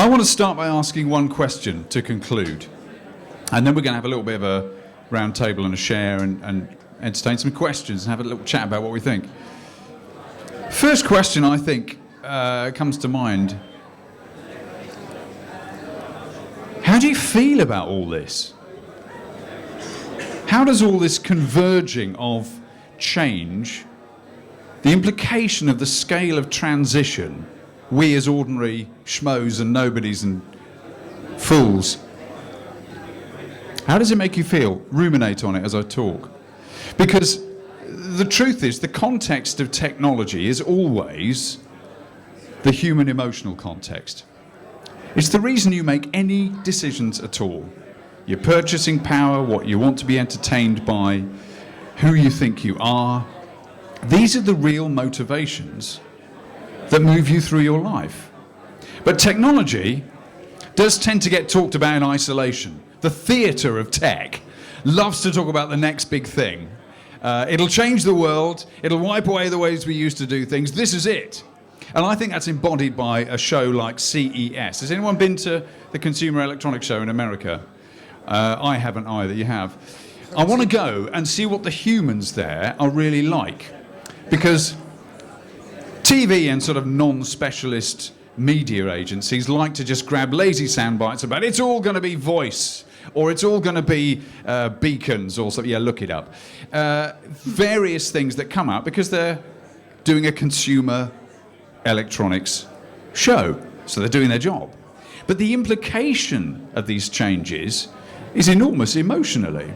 I want to start by asking one question to conclude, and then we're going to have a little bit of a round table and a share and entertain some questions and have a little chat about what we think. First question I think comes to mind. How do you feel about all this? How does all this converging of change, the implication of the scale of transition, we as ordinary schmoes and nobodies and fools, how does it make you feel? Ruminate on it as I talk. Because the truth is, the context of technology is always the human emotional context. It's the reason you make any decisions at all. Your purchasing power, what you want to be entertained by, who you think you are. These are the real motivations that move you through your life. But technology does tend to get talked about in isolation. The theatre of tech loves to talk about the next big thing. It'll change the world, it'll wipe away the ways we used to do things, this is it. And I think that's embodied by a show like CES. Has anyone been to the Consumer Electronics Show in America? I haven't either, you have. I want to go and see what the humans there are really like. Because TV and sort of non-specialist media agencies like to just grab lazy sound bites about it's all going to be voice, or it's all going to be beacons or something. Yeah, look it up. Various things that come out because they're doing a consumer electronics show. So they're doing their job. But the implication of these changes is enormous emotionally.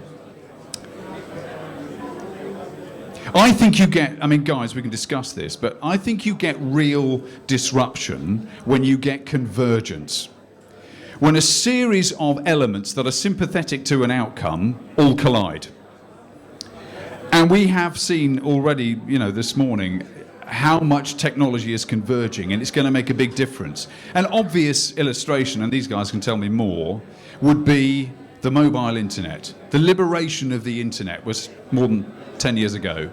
I think you get, I mean, guys, we can discuss this, but I think you get real disruption when you get convergence. When a series of elements that are sympathetic to an outcome all collide. And we have seen already, this morning, how much technology is converging, and it's going to make a big difference. An obvious illustration, and these guys can tell me more, would be the mobile internet. The liberation of the internet was more than 10 years ago.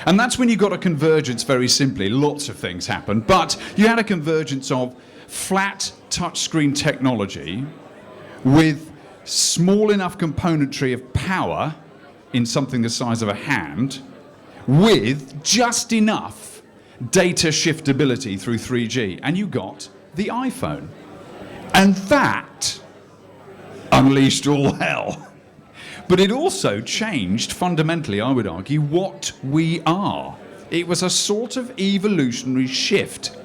And that's when you got a convergence, very simply. Lots of things happened, but you had a convergence of flat touchscreen technology with small enough componentry of power in something the size of a hand, with just enough data shiftability through 3G, and you got the iPhone. And that unleashed all hell. But it also changed fundamentally, I would argue, what we are. It was a sort of evolutionary shift.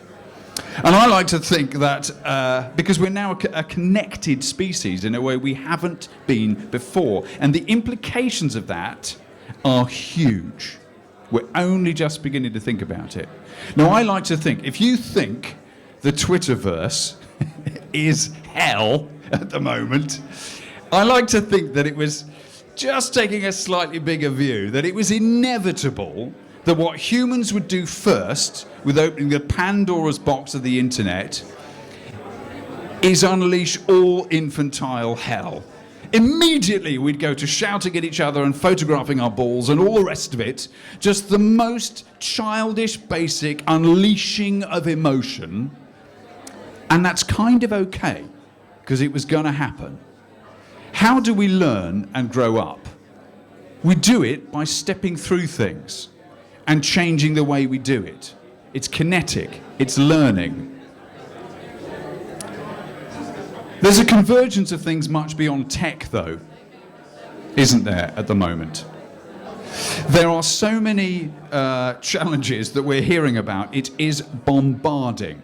And I like to think that because we're now a connected species in a way we haven't been before, and the implications of that are huge. We're only just beginning to think about it. Now, I like to think, if you think the Twitterverse is hell at the moment, I like to think that it was just taking a slightly bigger view, that it was inevitable that what humans would do first with opening the Pandora's box of the internet is unleash all infantile hell. Immediately we'd go to shouting at each other and photographing our balls and all the rest of it, just the most childish, basic unleashing of emotion. And that's kind of okay, because it was going to happen. How do we learn and grow up? We do it by stepping through things and changing the way we do it. It's kinetic, it's learning. There's a convergence of things much beyond tech, though, isn't there, at the moment? There are so many challenges that we're hearing about. It is bombarding.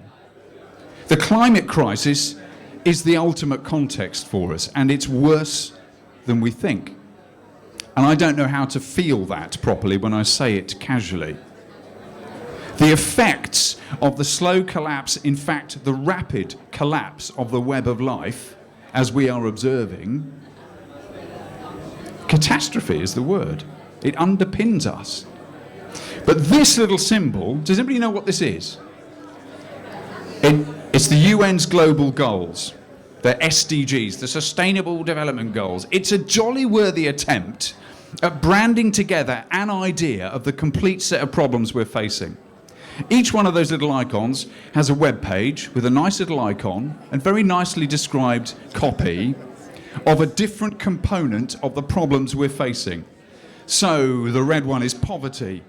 The climate crisis is the ultimate context for us, and it's worse than we think. And I don't know how to feel that properly when I say it casually. The effects of the slow collapse, in fact, the rapid collapse of the web of life, as we are observing, catastrophe is the word. It underpins us. But this little symbol, does anybody know what this is? It's the UN's global goals, the SDGs, the Sustainable Development Goals. It's a jolly worthy attempt at branding together an idea of the complete set of problems we're facing. Each one of those little icons has a web page with a nice little icon and very nicely described copy of a different component of the problems we're facing. So the red one is poverty,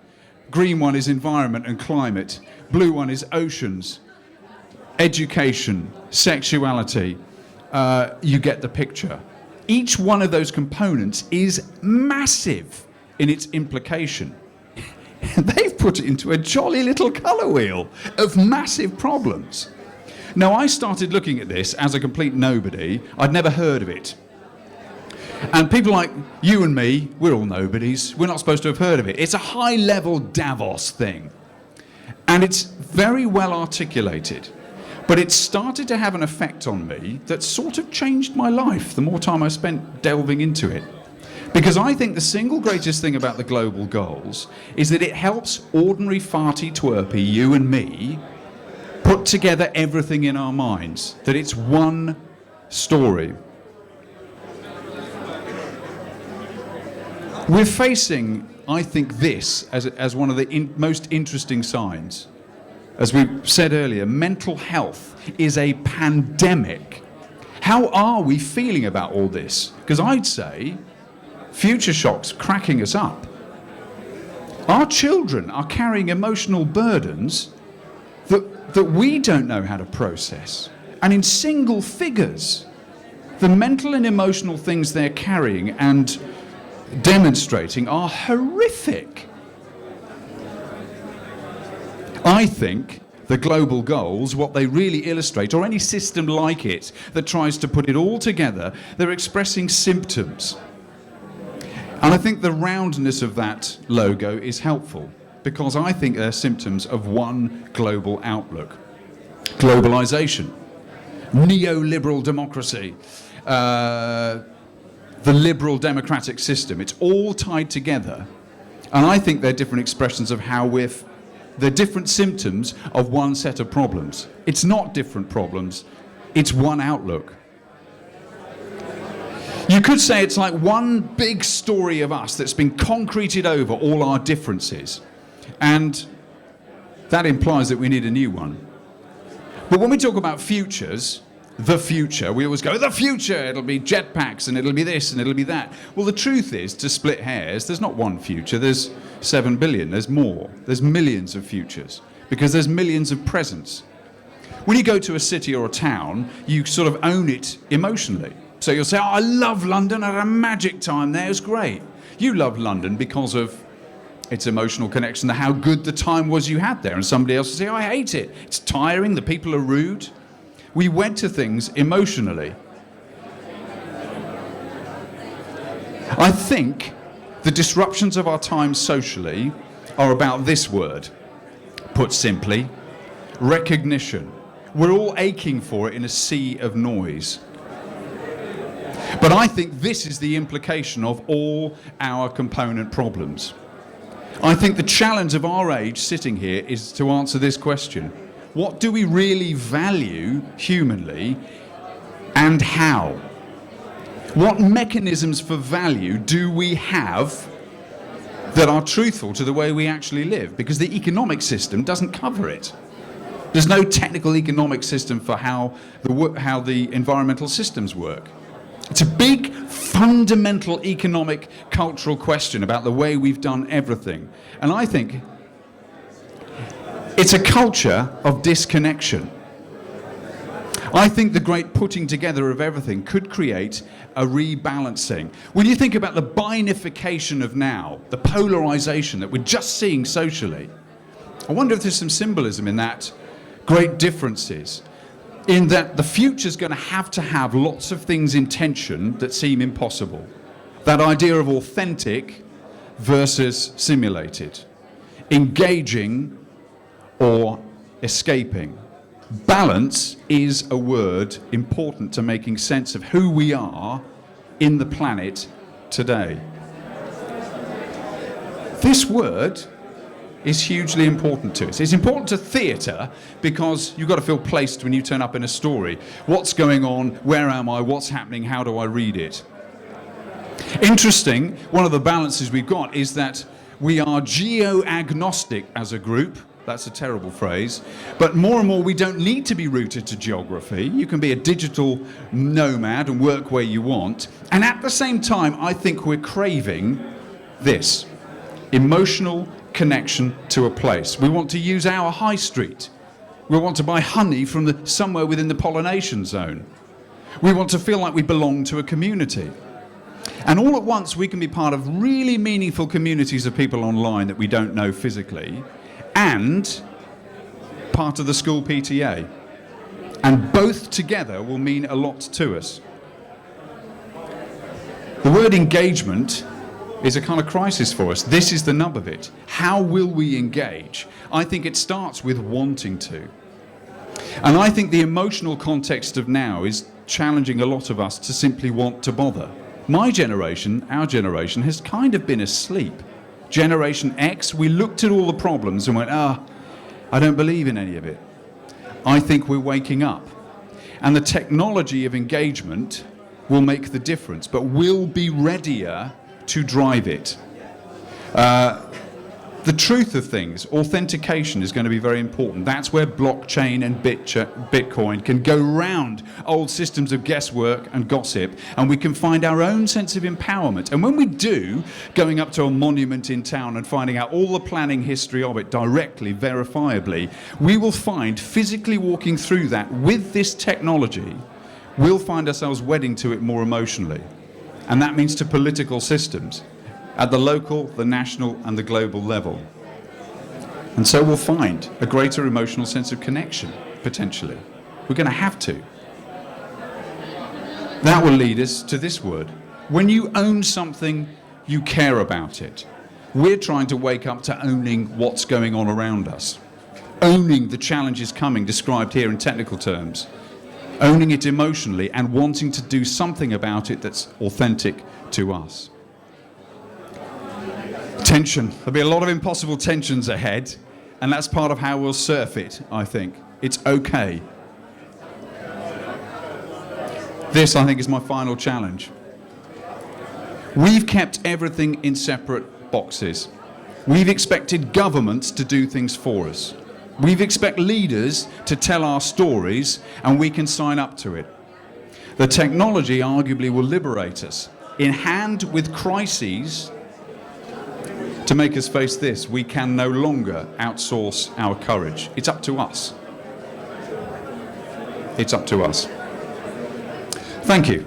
green one is environment and climate, blue one is oceans, education, sexuality. You get the picture. Each one of those components is massive in its implication. They've put it into a jolly little colour wheel of massive problems. Now, I started looking at this as a complete nobody. I'd never heard of it. And people like you and me, we're all nobodies. We're not supposed to have heard of it. It's a high-level Davos thing. And it's very well articulated. But it started to have an effect on me that sort of changed my life the more time I spent delving into it. Because I think the single greatest thing about the global goals is that it helps ordinary farty twerpy, you and me, put together everything in our minds, that it's one story. We're facing, I think, this as one of the most interesting signs. As we said earlier, mental health is a pandemic. How are we feeling about all this? Because I'd say future shock's cracking us up. Our children are carrying emotional burdens that we don't know how to process. And in single figures, the mental and emotional things they're carrying and demonstrating are horrific. I think the global goals, what they really illustrate, or any system like it that tries to put it all together, they're expressing symptoms. And I think the roundness of that logo is helpful, because I think they're symptoms of one global outlook. Globalization, neoliberal democracy, the liberal democratic system. It's all tied together. And I think they're different expressions of how they're different symptoms of one set of problems. It's not different problems, it's one outlook. You could say it's like one big story of us that's been concreted over all our differences. And that implies that we need a new one. But when we talk about futures, the future, we always go, the future, it'll be jetpacks and it'll be this and it'll be that. Well, the truth is, to split hairs, there's not one future, there's 7 billion, there's more. There's millions of futures, because there's millions of presents. When you go to a city or a town, you sort of own it emotionally. So you'll say, oh, I love London, I had a magic time there, it was great. You love London because of its emotional connection to how good the time was you had there. And somebody else will say, oh, I hate it, it's tiring, the people are rude. We went to things emotionally. I think the disruptions of our time socially are about this word. Put simply, recognition. We're all aching for it in a sea of noise. But I think this is the implication of all our component problems. I think the challenge of our age sitting here is to answer this question. What do we really value humanly, and how? What mechanisms for value do we have that are truthful to the way we actually live? Because the economic system doesn't cover it. There's no technical economic system for how the environmental systems work. It's a big, fundamental economic, cultural question about the way we've done everything. And I think it's a culture of disconnection. I think the great putting together of everything could create a rebalancing. When you think about the binification of now, the polarization that we're just seeing socially, I wonder if there's some symbolism in that great differences, in that the future's going to have lots of things in tension that seem impossible. That idea of authentic versus simulated, engaging or escaping. Balance is a word important to making sense of who we are in the planet today. This word is hugely important to us. It's important to theatre because you've got to feel placed when you turn up in a story. What's going on? Where am I? What's happening? How do I read it? Interesting, one of the balances we've got is that we are geo-agnostic as a group. That's a terrible phrase. But more and more, we don't need to be rooted to geography. You can be a digital nomad and work where you want. And at the same time, I think we're craving this emotional connection to a place. We want to use our high street. We want to buy honey from somewhere within the pollination zone. We want to feel like we belong to a community. And all at once, we can be part of really meaningful communities of people online that we don't know physically, and part of the school PTA. And both together will mean a lot to us. The word engagement is a kind of crisis for us. This is the nub of it. How will we engage? I think it starts with wanting to. And I think the emotional context of now is challenging a lot of us to simply want to bother. My generation, our generation, has kind of been asleep. Generation X, we looked at all the problems and went, I don't believe in any of it. I think we're waking up. And the technology of engagement will make the difference, but we'll be readier to drive it. The truth of things, authentication is going to be very important. That's where blockchain and Bitcoin can go round old systems of guesswork and gossip, and we can find our own sense of empowerment. And when we do, going up to a monument in town and finding out all the planning history of it directly, verifiably, we will find physically walking through that with this technology, we'll find ourselves wedding to it more emotionally. And that means to political systems at the local, the national, and the global level. And so we'll find a greater emotional sense of connection, potentially. We're going to have to. That will lead us to this word. When you own something, you care about it. We're trying to wake up to owning what's going on around us. Owning the challenges coming, described here in technical terms. Owning it emotionally and wanting to do something about it that's authentic to us. Tension. There'll be a lot of impossible tensions ahead, and that's part of how we'll surf it, I think. It's okay. This, I think, is my final challenge. We've kept everything in separate boxes. We've expected governments to do things for us. We've expected leaders to tell our stories, and we can sign up to it. The technology arguably will liberate us. In hand with crises, to make us face this, we can no longer outsource our courage. It's up to us. It's up to us. Thank you.